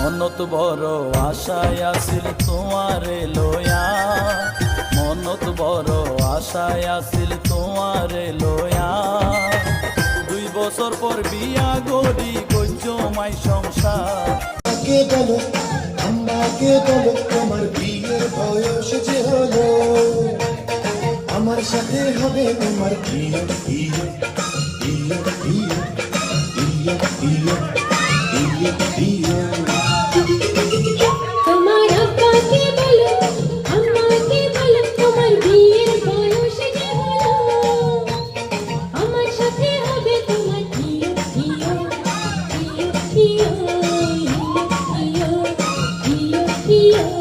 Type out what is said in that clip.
মনত বড় আশায় আছিল তোমারে লয়া, মনত বড় আশায় আছিল তোমারে লয়া। 2 বছর পর বিয়া গড়ি গজ্য মাই সংসার। কে বলো আমাকে বলো তোমার বিয়ের বয়স যে হলো, আমার সাথে হবে তোমার বিয়ে বিয়ে বিয়ে বিয়ে বিয়ে বিয়ে বিয়ে বিয়ে। তোমার আব্বাকে বলো আম্মাকে বলো তোমার বিয়ের বয়স যে হলো, আমার সাথে হবে তোমার বিয়ে বিয়ে বিয়ে বিয়ে বিয়ে বিয়ে বিয়ে।